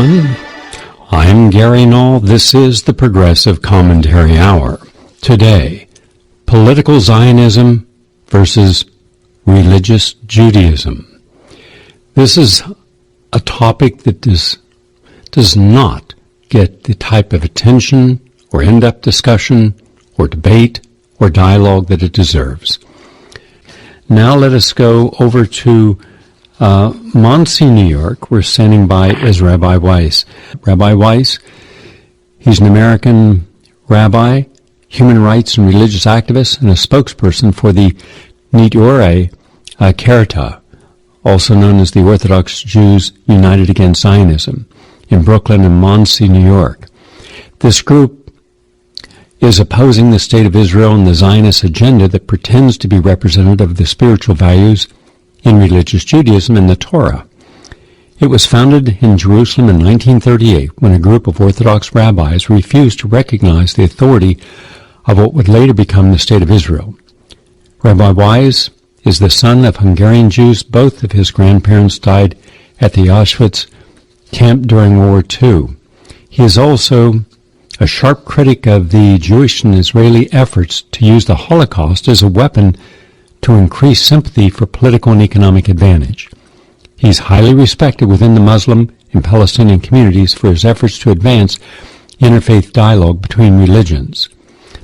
everyone. I'm Gary Null. This is the Progressive Commentary Hour. Today, political Zionism versus religious Judaism. This is a topic that does not get the type of attention or in-depth discussion or debate or dialogue that it deserves. Now let us go over to Monsey, New York. We're standing by is Rabbi Weiss. Rabbi Weiss, he's an American rabbi, human rights and religious activist, and a spokesperson for the Nitore Karta, also known as the Orthodox Jews United Against Zionism, in Brooklyn and Monsey, New York. This group is opposing the state of Israel and the Zionist agenda that pretends to be representative of the spiritual values in religious Judaism and the Torah. It was founded in Jerusalem in 1938 when a group of Orthodox rabbis refused to recognize the authority of what would later become the State of Israel. Rabbi Weiss is the son of Hungarian Jews. Both of his grandparents died at the Auschwitz camp during World War II. He is also a sharp critic of the Jewish and Israeli efforts to use the Holocaust as a weapon to increase sympathy for political and economic advantage. He's highly respected within the Muslim and Palestinian communities for his efforts to advance interfaith dialogue between religions.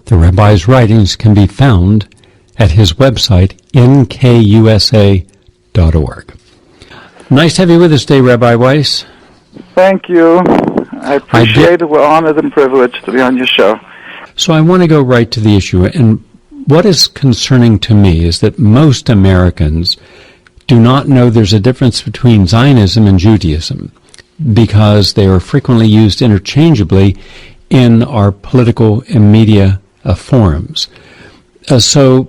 The rabbi's writings can be found at his website, nkusa.org. Nice to have you with us today, Rabbi Weiss. Thank you. I appreciate it. We're honored and privileged to be on your show. So I want to go right to the issue. And what is concerning to me is that most Americans do not know there's a difference between Zionism and Judaism because they are frequently used interchangeably in our political and media forums. So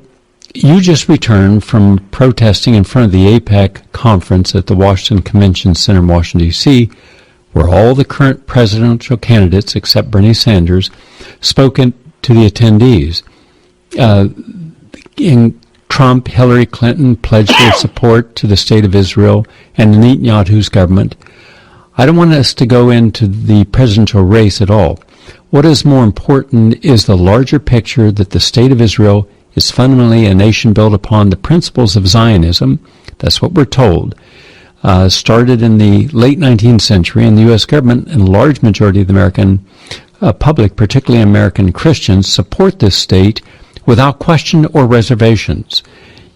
you just returned from protesting in front of the AIPAC conference at the Washington Convention Center in Washington, D.C., where all the current presidential candidates, except Bernie Sanders, spoke to the attendees. Trump, Hillary Clinton pledged their support to the State of Israel and Netanyahu's government. I don't want us to go into the presidential race at all. What is more important is the larger picture that the State of Israel is fundamentally a nation built upon the principles of Zionism. That's what we're told. Started in the late 19th century, and the U.S. government and a large majority of the American public, particularly American Christians, support this state without question or reservations.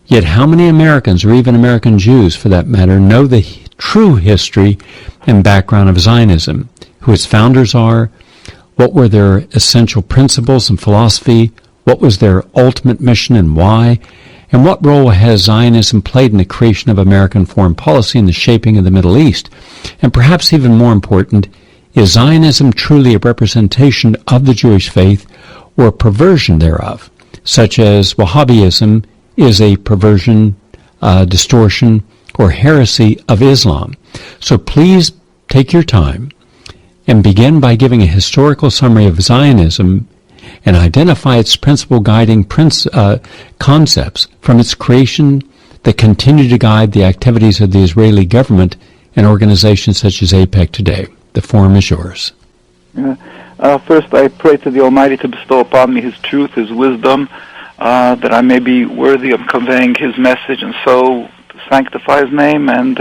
Yet how many Americans, or even American Jews for that matter, know the true history and background of Zionism, who its founders are, what were their essential principles and philosophy, what was their ultimate mission and why, and what role has Zionism played in the creation of American foreign policy and the shaping of the Middle East? And perhaps even more important, is Zionism truly a representation of the Jewish faith or a perversion thereof, such as Wahhabism is a perversion, distortion, or heresy of Islam? So please take your time and begin by giving a historical summary of Zionism and identify its principal guiding concepts from its creation that continue to guide the activities of the Israeli government and organizations such as AIPAC today. The forum is yours. First, I pray to the Almighty to bestow upon me His truth, His wisdom, that I may be worthy of conveying His message, and so to sanctify His name, and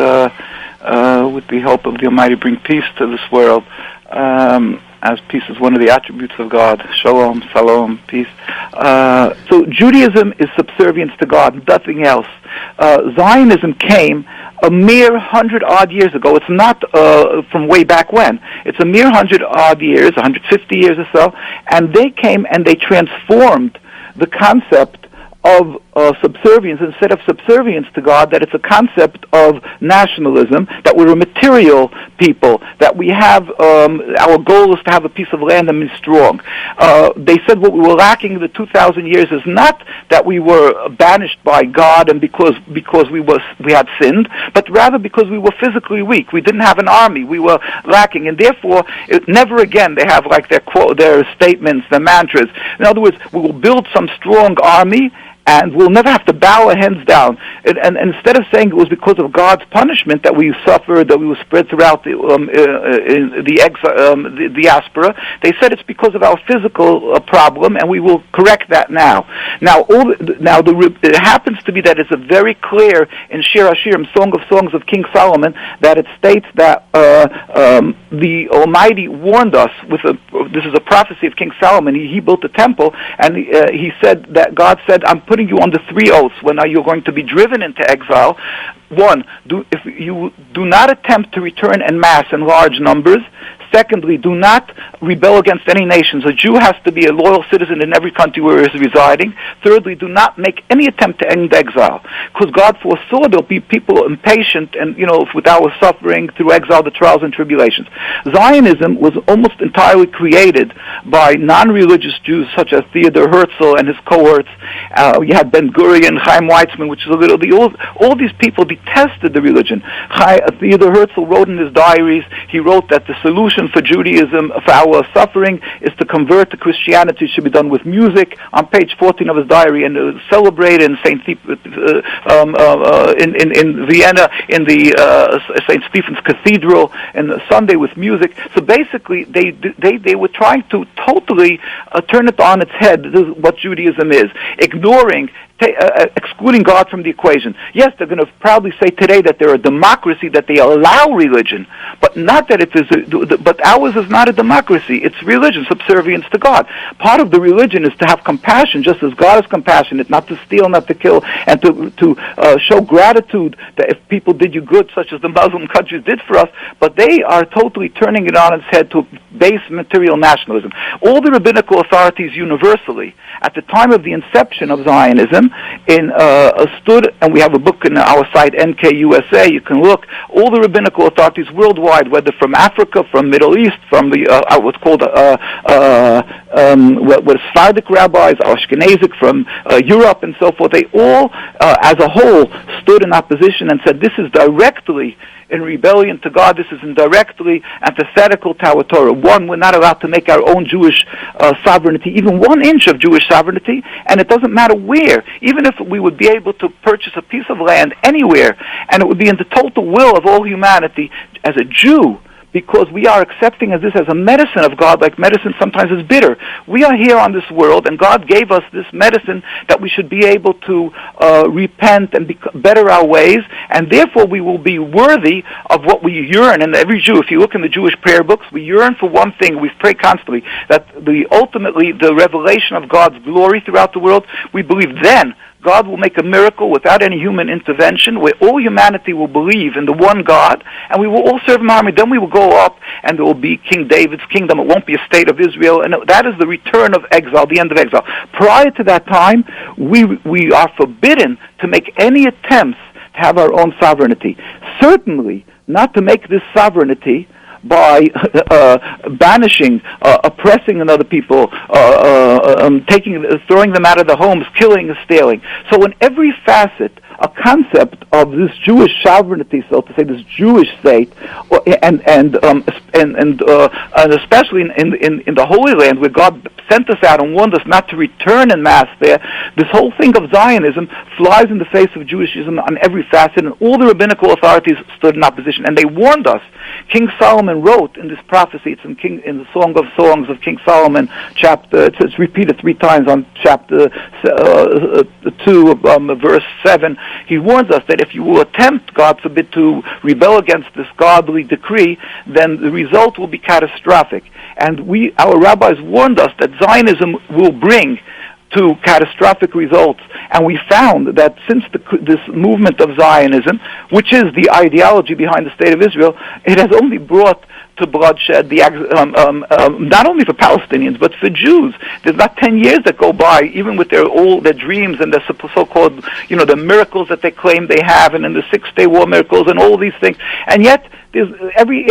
with the help of the Almighty bring peace to this world, as peace is one of the attributes of God. Shalom, salam, peace. So Judaism is subservience to God, nothing else. Zionism came a mere 100-odd years ago. It's not from way back when. It's a mere 100-odd years, 150 years or so, and they came and they transformed the concept of subservience. Instead of subservience to God, that it's a concept of nationalism, that we're a material people, that we have, our goal is to have a piece of land and be strong. They said what we were lacking in the 2,000 years is not that we were banished by God and because we had sinned, but rather because we were physically weak. We didn't have an army. We were lacking, and therefore, never again they have like their statements, their mantras. In other words, we will build some strong army, and we'll never have to bow our heads down. And instead of saying it was because of God's punishment that we suffered, that we were spread throughout the diaspora, they said it's because of our physical problem, and we will correct that now. It happens to be that it's a very clear in Shir Hashirim, Song of Songs of King Solomon, that it states that the Almighty warned us this is a prophecy of King Solomon. He built the temple, and he said that God said, I'm putting you under 3 oaths when you're going to be driven into exile. 1, if you do not attempt to return en masse in large numbers. Secondly, do not rebel against any nations. A Jew has to be a loyal citizen in every country where he is residing. Thirdly, do not make any attempt to end exile, because God foresaw there'll be people impatient and, with our suffering through exile, the trials and tribulations. Zionism was almost entirely created by non-religious Jews such as Theodor Herzl and his cohorts. You had Ben Gurion, Chaim Weizmann, which is all these people detested the religion. Theodor Herzl wrote in his diaries, he wrote that the solution for Judaism, for our suffering, is to convert to Christianity. It should be done with music. On page 14 of his diary, and celebrated in in Vienna in the St. Stephen's Cathedral, and Sunday with music. So basically, they were trying to totally turn it on its head. This is what Judaism is, ignoring. Excluding God from the equation. Yes, they're going to proudly say today that they're a democracy, that they allow religion, but not that it is. But ours is not a democracy; it's religion, subservience to God. Part of the religion is to have compassion, just as God is compassionate, not to steal, not to kill, and to show gratitude that if people did you good, such as the Muslim countries did for us. But they are totally turning it on its head to base material nationalism. All the rabbinical authorities universally, at the time of the inception of Zionism, stood, and we have a book in our site, NKUSA, you can look, all the rabbinical authorities worldwide, whether from Africa, from Middle East, from the what's called Sephardic rabbis, Ashkenazic from Europe and so forth, they all, as a whole, stood in opposition and said, this is directly in rebellion to God. This is indirectly antithetical to our Torah. 1, we're not allowed to make our own Jewish sovereignty, even 1 inch of Jewish sovereignty, and it doesn't matter where. Even if we would be able to purchase a piece of land anywhere, and it would be in the total will of all humanity, as a Jew, because we are accepting this as a medicine of God, like medicine sometimes is bitter. We are here on this world, and God gave us this medicine that we should be able to repent and better our ways, and therefore we will be worthy of what we yearn. And every Jew, if you look in the Jewish prayer books, we yearn for one thing. We pray constantly that ultimately the revelation of God's glory throughout the world. We believe then God will make a miracle without any human intervention, where all humanity will believe in the one God, and we will all serve Him harmony. Then we will go up, and there will be King David's kingdom. It won't be a state of Israel, and that is the return of exile, the end of exile. Prior to that time, we are forbidden to make any attempts to have our own sovereignty. Certainly not to make this sovereignty by banishing, oppressing another people, throwing them out of their homes, killing and stealing. So in every facet, a concept of this Jewish sovereignty, so to say, this Jewish state, and especially in the Holy Land, where God sent us out and warned us not to return en masse there, this whole thing of Zionism flies in the face of Jewishism on every facet, and all the rabbinical authorities stood in opposition, and they warned us. King Solomon wrote in this prophecy, it's in the Song of Songs of King Solomon, chapter, it's repeated 3 times on chapter 2, verse 7, he warns us that if you will attempt, God forbid, to rebel against this godly decree, then the result will be catastrophic. And our rabbis warned us that Zionism will bring to catastrophic results. And we found that since this movement of Zionism, which is the ideology behind the State of Israel, it has only brought to bloodshed, not only for Palestinians, but for Jews. There's not 10 years that go by, even with their dreams and their so-called, the miracles that they claim they have, and in the Six-Day War miracles and all these things. And yet, there's every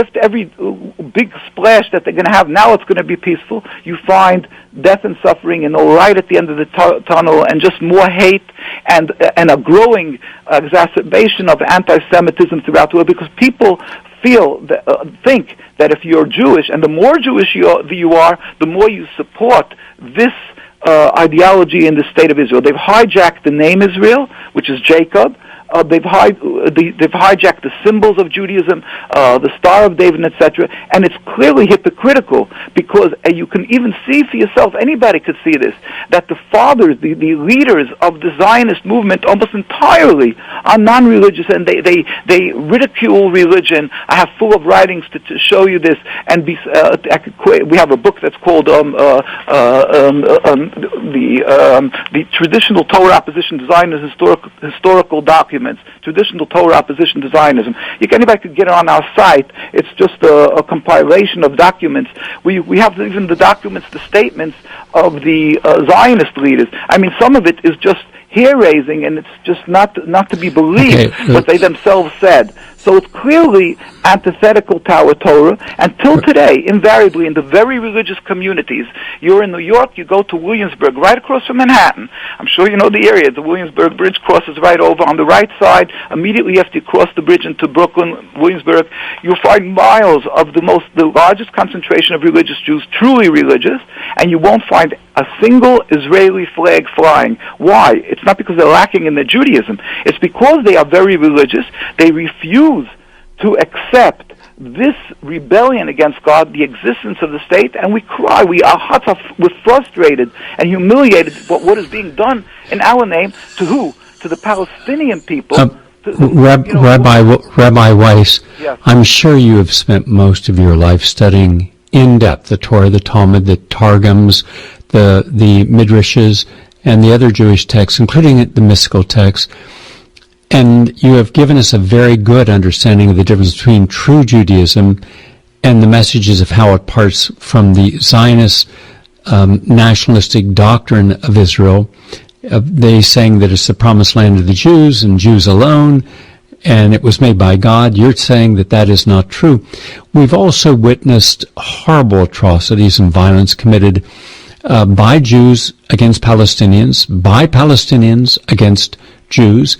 big splash that they're going to have, now it's going to be peaceful. You find death and suffering, and right at the end of the tunnel, and just more hate and a growing exacerbation of anti-Semitism throughout the world, because people think that if you're Jewish, and the more Jewish you are, the more you support this ideology in the state of Israel. They've hijacked the name Israel, which is Jacob. They've hijacked the symbols of Judaism, the Star of David, etc., and it's clearly hypocritical because you can even see for yourself, anybody could see this, that the fathers, the leaders of the Zionist movement almost entirely are non-religious, and they ridicule religion. I have full of writings to show you this, and we have a book that's called the Traditional Torah Opposition to Zionism, Historical Documents. Traditional Torah Opposition to Zionism. Anybody could get it on our site. It's just a compilation of documents. We have even the documents, the statements of the Zionist leaders. I mean, some of it is just hair-raising, and it's just not to be believed what they themselves said. So it's clearly antithetical to our Torah. Until today, invariably, in the very religious communities, you're in New York, you go to Williamsburg, right across from Manhattan. I'm sure you know the area. The Williamsburg Bridge crosses right over. On the right side, immediately after you cross the bridge into Brooklyn, Williamsburg, you'll find miles of the largest concentration of religious Jews, truly religious, and you won't find a single Israeli flag flying. Why? It's not because they're lacking in their Judaism. It's because they are very religious. They refuse to accept this rebellion against God, the existence of the state, and we cry. We're frustrated and humiliated what is being done in our name to who? To the Palestinian people. Rabbi Weiss, yes. I'm sure you have spent most of your life studying in depth the Torah, the Talmud, the Targums, the Midrashes, and the other Jewish texts, including the mystical texts. And you have given us a very good understanding of the difference between true Judaism and the messages of how it parts from the Zionist nationalistic doctrine of Israel. They saying that it's the promised land of the Jews and Jews alone, and it was made by God. You're saying that that is not true. We've also witnessed horrible atrocities and violence committed by Jews against Palestinians, by Palestinians against Jews,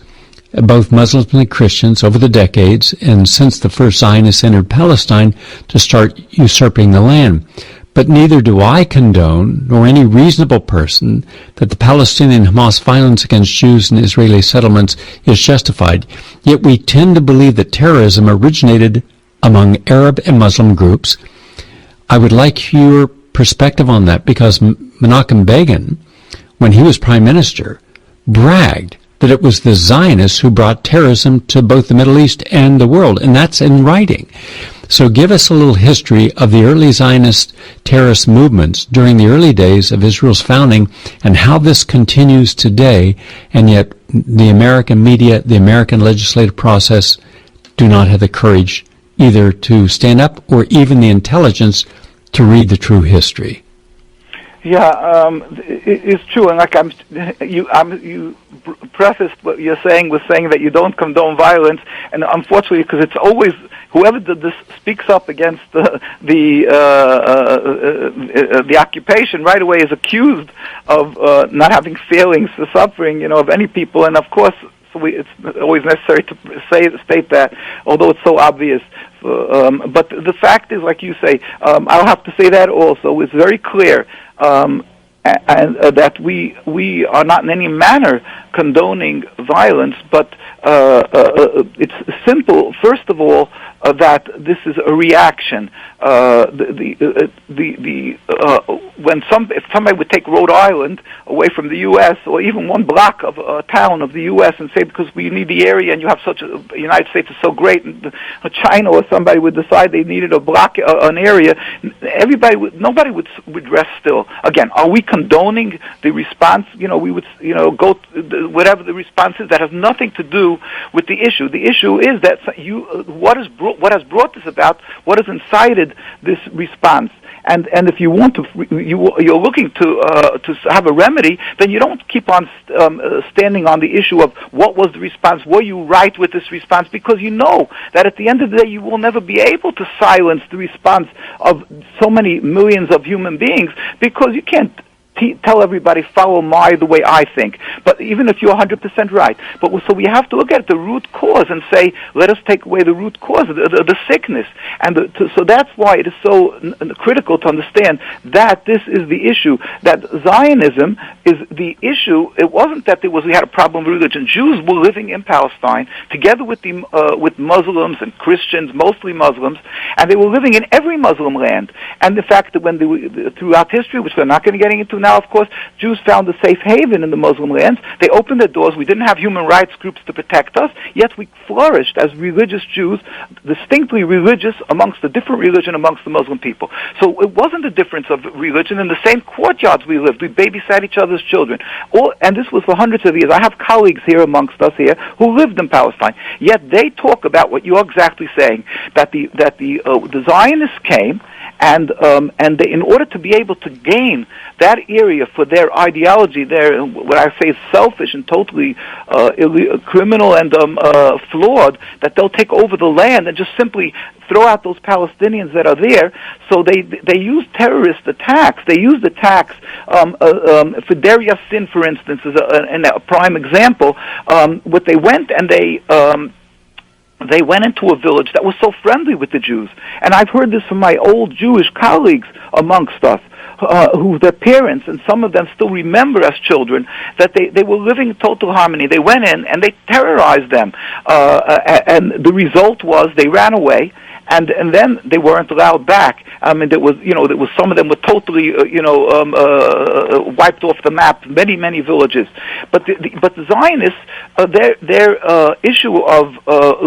both Muslims and Christians over the decades, and since the first Zionists entered Palestine to start usurping the land. But neither do I condone, nor any reasonable person, that the Palestinian Hamas violence against Jews in Israeli settlements is justified. Yet we tend to believe that terrorism originated among Arab and Muslim groups. I would like your perspective on that, because Menachem Begin, when he was prime minister, bragged that it was the Zionists who brought terrorism to both the Middle East and the world, and that's in writing. So give us a little history of the early Zionist terrorist movements during the early days of Israel's founding and how this continues today, and yet the American media, the American legislative process do not have the courage either to stand up or even the intelligence to read the true history. Yeah, it's true, and like you prefaced what you're saying with saying that you don't condone violence, and unfortunately, because it's always whoever did this speaks up against the occupation right away is accused of not having feelings for suffering, of any people, and of course, it's always necessary to state that, although it's so obvious. But the fact is, like you say, I'll have to say that also. It's very clear and that we are not in any manner condoning violence, but it's simple. First of all, that this is a reaction. When if somebody would take Rhode Island away from the U.S. or even one block of a town of the U.S. and say because we need the area and you have the United States is so great, and China or somebody would decide they needed a block, an area, nobody would rest still. Again, are we condoning the response? We would go whatever the response is. That has nothing to do with the issue. The issue is that what has brought this about, what has incited this response. And if you want to, you're looking to have a remedy, then you don't keep on standing on the issue of what was the response, were you right with this response, because you know that at the end of the day you will never be able to silence the response of so many millions of human beings, because you can't tell everybody, follow the way I think. But even if you're 100% right. So we have to look at the root cause and say, let us take away the root cause, the sickness. And so that's why it is so critical to understand that this is the issue, that Zionism is the issue. It wasn't that we had a problem with religion. Jews were living in Palestine together with Muslims and Christians, mostly Muslims, and they were living in every Muslim land. And the fact that throughout history, which we're not going to get into now, of course, Jews found a safe haven in the Muslim lands. They opened their doors. We didn't have human rights groups to protect us, yet we flourished as religious Jews, distinctly religious amongst the different religion amongst the Muslim people. So it wasn't a difference of religion. In the same courtyards we lived. We babysat each other's children. And this was for hundreds of years. I have colleagues here amongst us here who lived in Palestine. Yet they talk about what you're exactly saying, that the Zionists came, and they, in order to be able to gain that area for their ideology, what I say is selfish and totally criminal and flawed, that they'll take over the land and just simply throw out those Palestinians that are there. So they use terrorist attacks. They used attacks for Deir Yassin, for instance, is a prime example. What they went and they went into a village that was so friendly with the Jews. And I've heard this from my old Jewish colleagues amongst us, who their parents, and some of them still remember as children, that they were living in total harmony. They went in and they terrorized them. And the result was they ran away. And then they weren't allowed back. I mean, there was some of them were totally, wiped off the map. Many villages. But the Zionists, their issue of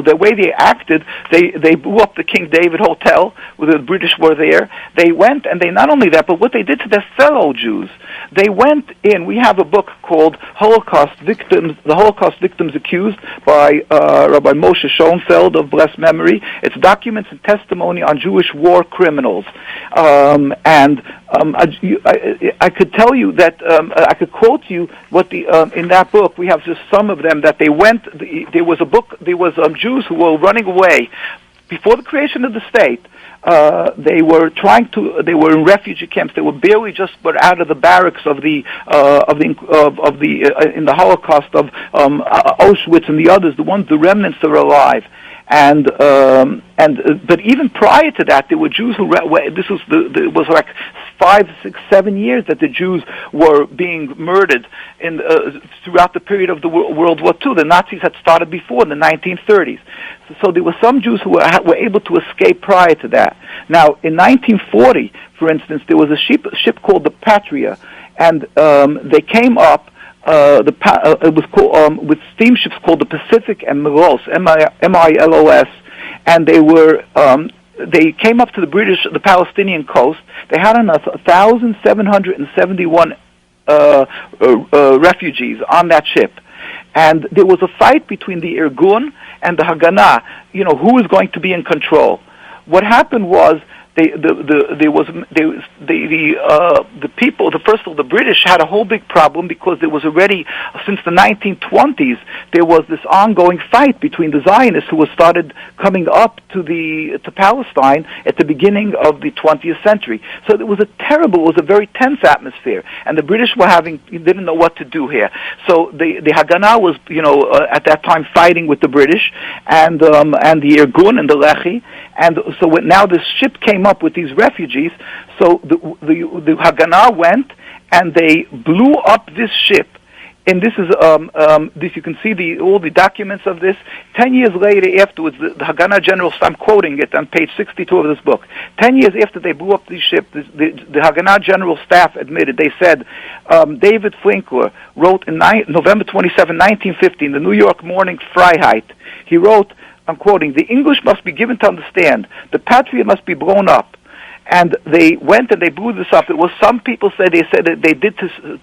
the way they acted, they blew up the King David Hotel where the British were there. They went and they not only that, but what they did to their fellow Jews. They went in. We have a book called Holocaust Victims, the Holocaust Victims Accused by Rabbi Moshe Schoenfeld of blessed memory. It's documents and testimony on Jewish war criminals. I could tell you that I could quote you what in that book. We have just some of them that they went. There was a book. There was Jews who were running away before the creation of the state. They were in refugee camps. They were barely just out of the barracks in the Holocaust of Auschwitz and the others, the remnants that are alive. But even prior to that, there were Jews who it was like 5, 6, 7 years that the Jews were being murdered throughout the period of the World War II. The Nazis had started before in the 1930s. So there were some Jews who were able to escape prior to that. Now, in 1940, for instance, there was a ship called the Patria, and they came up. It was called, with steamships called the Pacific and Milos, M-I-L-O-S, and they came up to the Palestinian coast. They had 1,771 refugees on that ship. And there was a fight between the Airgun and the Hagana, who was going to be in control. What happened was, the British had a whole big problem because there was already, since the 1920s, there was this ongoing fight between the Zionists who started coming up to Palestine at the beginning of the 20th century. So it was a very tense atmosphere, and the British didn't know what to do here. So the Hagana was, at that time fighting with the British and the Irgun and the Lehi, and so now this ship came up with these refugees. So the Hagana went and they blew up this ship. And this is this. You can see all the documents of this. 10 years later, afterwards, the Hagana general. I'm quoting it on page 62 of this book. 10 years after they blew up the ship, the Hagana general staff admitted. They said David Flinkler wrote in November 27, 1915, the New York Morning Freiheit. He wrote, I'm quoting, "The English must be given to understand. The Patria must be blown up." And they went and they blew this up. It was some people said that they did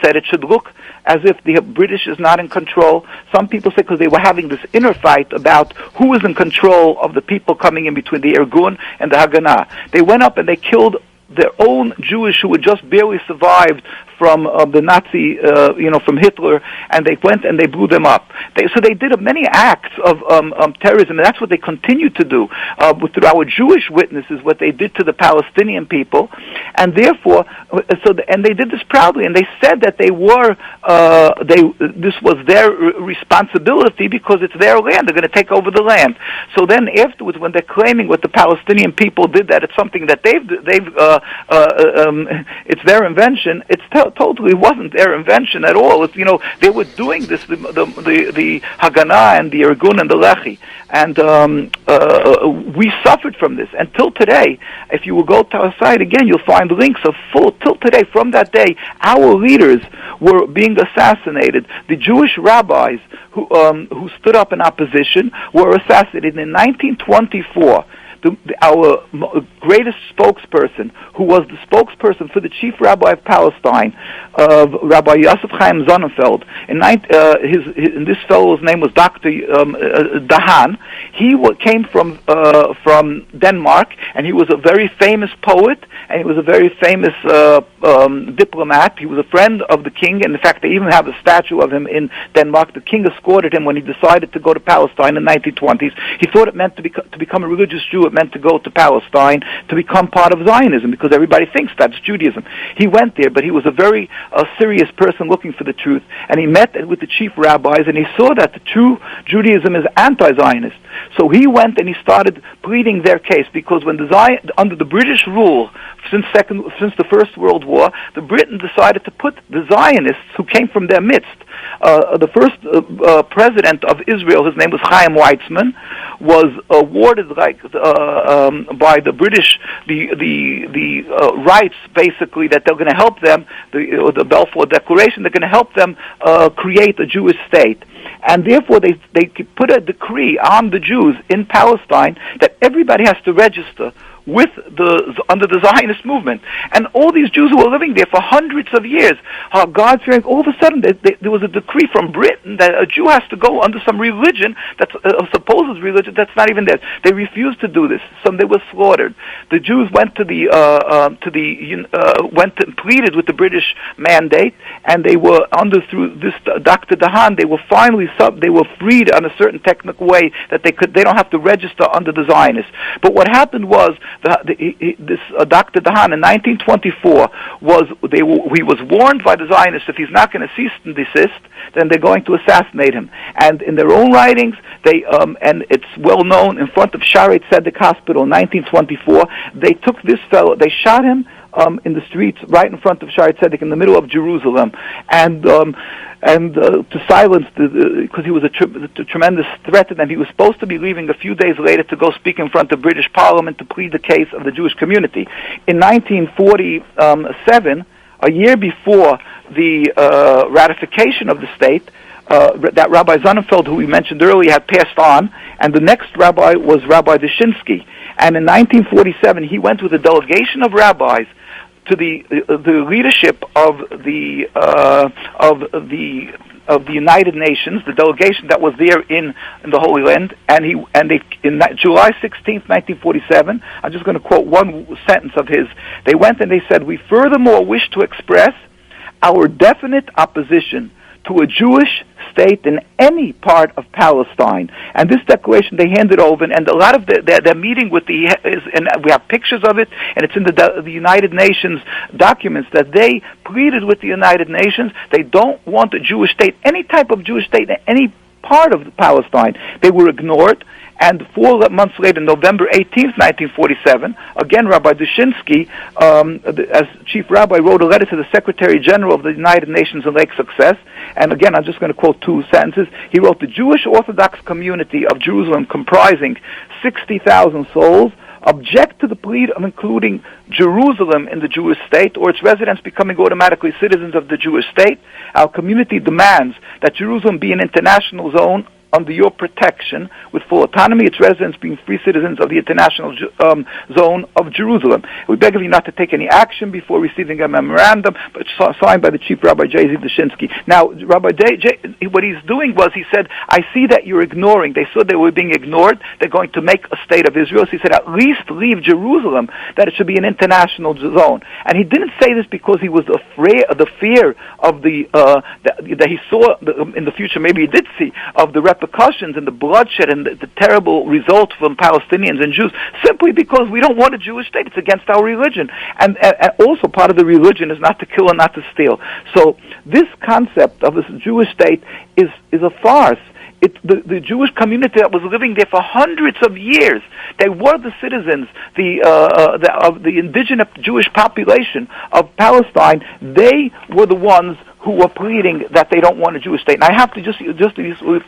that it should look as if the British is not in control. Some people said because they were having this inner fight about who is in control of the people coming in between the Irgun and the Hagana. They went up and they killed their own Jewish who had just barely survived from the Nazi, from Hitler, and they went and they blew them up. So they did many acts of terrorism, and that's what they continue to do. Through our Jewish witnesses, what they did to the Palestinian people, and therefore, and they did this proudly, and they said that they were, this was their responsibility because it's their land. They're going to take over the land. So then afterwards, when they're claiming what the Palestinian people did, that it's something that it's their invention, it's totally wasn't their invention at all. It's, they were doing this, the Hagana and the Airgun and the Lechi, and we suffered from this. Until today, if you will go to our site again, you'll find links of full, till today, from that day, our leaders were being assassinated. The Jewish rabbis who stood up in opposition were assassinated in 1924. Our greatest spokesperson, who was the spokesperson for the chief rabbi of Palestine, Rabbi Yosef Chaim Sonnenfeld, and this fellow's name was Dr. Haan. He came from Denmark, and he was a very famous poet, and he was a very famous diplomat. He was a friend of the king, and in fact, they even have a statue of him in Denmark. The king escorted him when he decided to go to Palestine in the 1920s. He thought it meant to become a religious Jew. It meant to go to Palestine to become part of Zionism, because everybody thinks that's Judaism. He went there, but he was a very serious person looking for the truth, and he met with the chief rabbis, and he saw that the true Judaism is anti-Zionist. So he went and he started pleading their case, because when under the British rule since the First World War, the Britain decided to put the Zionists who came from their midst. The first president of Israel, his name was Chaim Weizmann, was awarded by the British the rights, basically, that they're going to help them, the Balfour Declaration, they're going to help them create a Jewish state. And therefore, they put a decree on the Jews in Palestine that everybody has to register under the Zionist movement. And all these Jews who were living there for hundreds of years, God-fearing, all of a sudden there was a decree from Britain that a Jew has to go under some religion that's a supposed religion that's not even there. They refused to do this. Some they were slaughtered. The Jews went to went and pleaded with the British mandate, and they were through this Dr. Haan, they were finally they were freed on a certain technical way that they don't have to register under the Zionists. But what happened was, this Dr. Haan in 1924 he was warned by the Zionists, if he's not going to cease and desist, then they're going to assassinate him. And in their own writings, and it's well known, in front of Shaarei Tzedek Hospital in 1924, they took this fellow, they shot him in the streets right in front of Shaarei Tzedek in the middle of Jerusalem, and to silence because he was a tremendous threat to them. He was supposed to be leaving a few days later to go speak in front of British Parliament to plead the case of the Jewish community. In 1947, a year before the ratification of the state, that Rabbi Sonnenfeld, who we mentioned earlier, had passed on, and the next rabbi was Rabbi Schinsky. And in 1947, he went with a delegation of rabbis to the leadership of the United Nations, the delegation that was there in the Holy Land, and they in July 16th, 1947. I'm just going to quote one sentence of his. They went and they said, "We furthermore wish to express our definite opposition to a Jewish state in any part of Palestine." And this declaration they handed over, and a lot of their meeting with and we have pictures of it, and it's in the United Nations documents, that they pleaded with the United Nations. They don't want a Jewish state, any type of Jewish state in any part of Palestine. They were ignored. And 4 months later, November 18th, 1947, again, Rabbi Schinsky, as chief rabbi, wrote a letter to the Secretary General of the United Nations in Lake Success. And again, I'm just going to quote 2 sentences. He wrote, "The Jewish Orthodox community of Jerusalem, comprising 60,000 souls, object to the plea of including Jerusalem in the Jewish state or its residents becoming automatically citizens of the Jewish state. Our community demands that Jerusalem be an international zone under your protection, with full autonomy, its residents being free citizens of the international zone of Jerusalem. We beg of you not to take any action before receiving a memorandum, but signed by the Chief Rabbi JD Schinsky." Now, Rabbi JD, what he's doing was, he said, "I see that you're ignoring." They saw they were being ignored. They're going to make a state of Israel. So he said, "At least leave Jerusalem, that it should be an international zone." And he didn't say this because he was afraid of the fear of that he saw in the future. Maybe he did see of the repercussions and the bloodshed and the terrible results from Palestinians and Jews simply because we don't want a Jewish state. It's against our religion. And also part of the religion is not to kill and not to steal. So this concept of this Jewish state is a farce. The Jewish community that was living there for hundreds of years, they were the citizens, of the indigenous Jewish population of Palestine. They were the ones who were pleading that they don't want a Jewish state. And I have to just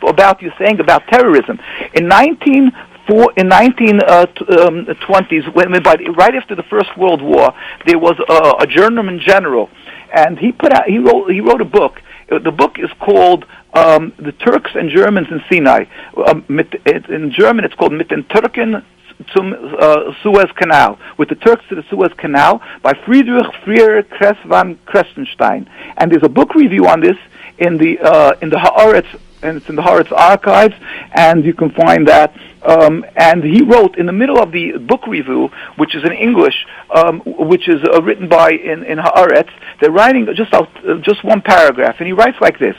about you saying about terrorism. In 1920s, right after the First World War, there was a German general, and he wrote a book. The book is called The Turks and Germans in Sinai. In German, it's called Mit den Türken zum Suez Canal, with the Turks to the Suez Canal, by Friedrich Kress von Krestenstein. And there's a book review on this in the Haaretz, and it's in the Haaretz archives, and you can find that. And he wrote in the middle of the book review, which is in English, which is written by in Haaretz. They're writing just one paragraph, and he writes like this: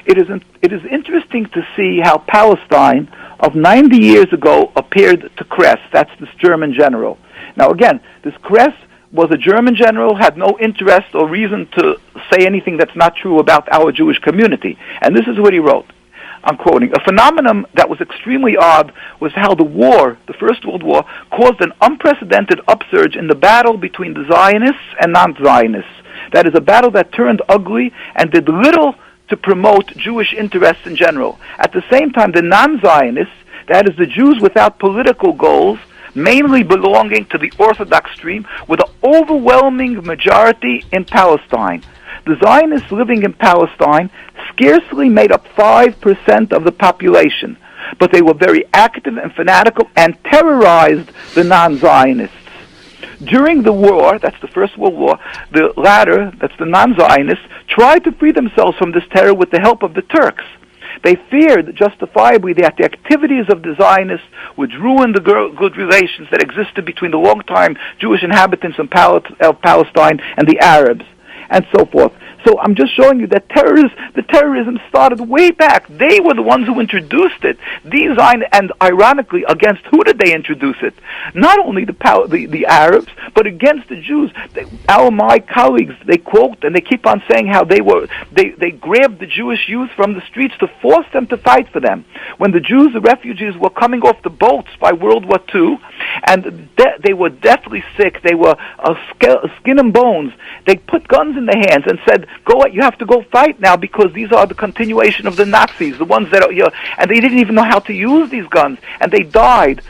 It is interesting to see how Palestine of 90 years ago appeared to Kress. That's this German general. Now again, this Kress was a German general, had no interest or reason to say anything that's not true about our Jewish community. And this is what he wrote. I'm quoting, "A phenomenon that was extremely odd was how the war, the First World War, caused an unprecedented upsurge in the battle between the Zionists and non-Zionists. That is, a battle that turned ugly and did little to promote Jewish interests in general. At the same time, the non-Zionists, that is, the Jews without political goals, mainly belonging to the Orthodox stream, were the overwhelming majority in Palestine. The Zionists living in Palestine scarcely made up 5% of the population, but they were very active and fanatical and terrorized the non-Zionists. During the war," that's the First World War, "the latter, that's the non-Zionists, tried to free themselves from this terror with the help of the Turks. They feared justifiably that the activities of the Zionists would ruin the good relations that existed between the long-time Jewish inhabitants of Palestine and the Arabs," and so forth. So I'm just showing you that the terrorism started way back. They were the ones who introduced it. These and ironically, against who did they introduce it? Not only the Arabs, but against the Jews. My colleagues, they quote and they keep on saying how they grabbed the Jewish youth from the streets to force them to fight for them. When the Jews, the refugees, were coming off the boats by World War II, and they were deathly sick, they were skin and bones, they put guns in their hands and said, you have to go fight now because these are the continuation of the Nazis, the ones that are, and they didn't even know how to use these guns, and they died,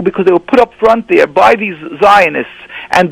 because they were put up front there by these Zionists, and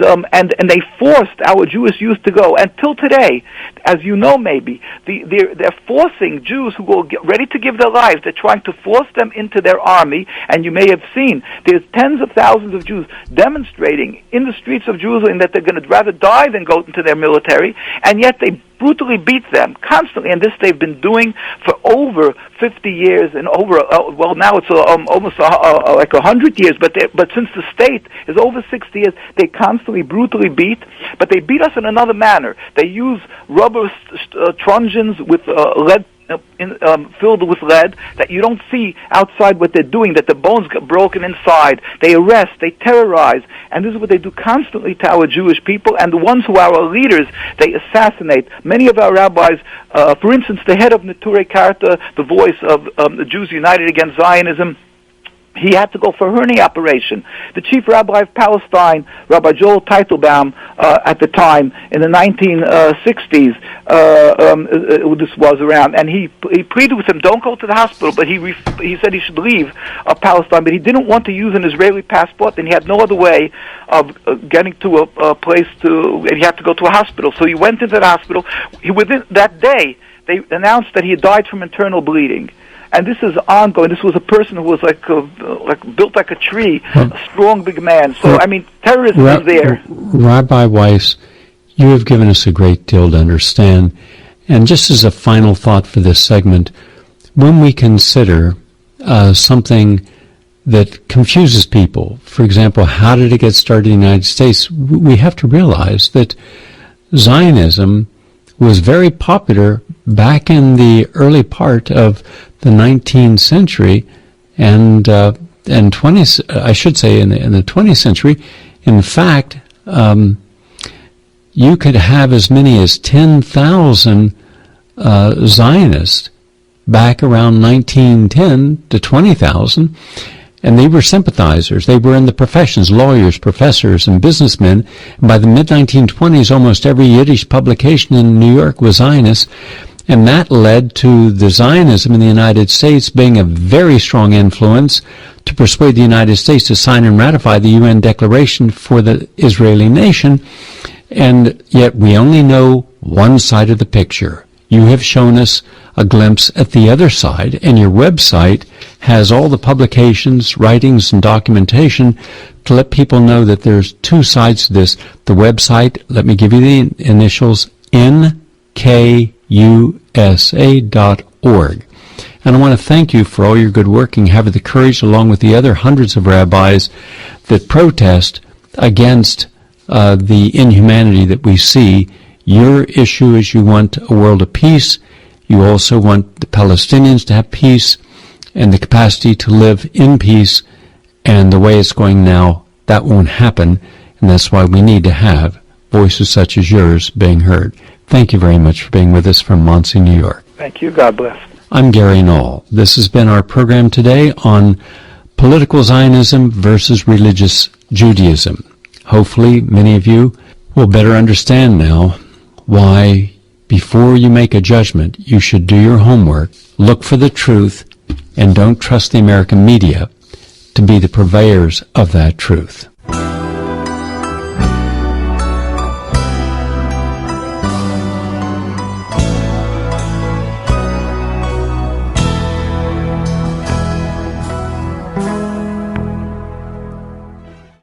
they forced our Jewish youth to go. Until today, as you know, maybe they're forcing Jews who will get ready to give their lives. They're trying to force them into their army, and you may have seen there's tens of thousands of Jews demonstrating in the streets of Jerusalem that they're going to rather die than go into their military, and yet they brutally beat them constantly, and this they've been doing for over 50 years, and now it's almost like 100 years, but since the state is over 60 years, they constantly brutally beat, but they beat us in another manner. They use rubber truncheons with lead filled with lead that you don't see outside what they're doing, that the bones get broken inside. They arrest, they terrorize, and this is what they do constantly to our Jewish people, and the ones who are our leaders, they assassinate. Many of our rabbis, for instance, the head of Neturei Karta, the voice of the Jews United Against Zionism, he had to go for a hernia operation. The chief rabbi of Palestine, Rabbi Joel Teitelbaum, at the time, in the 1960s, this was around, and he pleaded with him, don't go to the hospital, but he said he should leave Palestine, but he didn't want to use an Israeli passport, and he had no other way of getting to a place and he had to go to a hospital. So he went into the hospital. Within that day, they announced that he had died from internal bleeding. And this is ongoing. This was a person who was like built like a tree, a strong, big man. So, terrorism is there. Rabbi Weiss, you have given us a great deal to understand. And just as a final thought for this segment, when we consider something that confuses people, for example, how did it get started in the United States, we have to realize that Zionism was very popular back in the early part of the 19th century and 20th, I should say in the 20th century. In fact, you could have as many as 10,000 Zionists back around 1910 to 20,000, and they were sympathizers. They were in the professions, lawyers, professors, and businessmen. And by the mid-1920s, almost every Yiddish publication in New York was Zionist, and that led to the Zionism in the United States being a very strong influence to persuade the United States to sign and ratify the UN Declaration for the Israeli nation. And yet we only know one side of the picture. You have shown us a glimpse at the other side, and your website has all the publications, writings, and documentation to let people know that there's two sides to this. The website, let me give you the initials, nkusa.org. And I want to thank you for all your good work and having the courage, along with the other hundreds of rabbis that protest against the inhumanity that we see. Your issue is you want a world of peace. You also want the Palestinians to have peace and the capacity to live in peace. And the way it's going now, that won't happen. And that's why we need to have voices such as yours being heard. Thank you very much for being with us from Monsey, New York. Thank you. God bless. I'm Gary Null. This has been our program today on political Zionism versus religious Judaism. Hopefully, many of you will better understand now why, before you make a judgment, you should do your homework, look for the truth, and don't trust the American media to be the purveyors of that truth.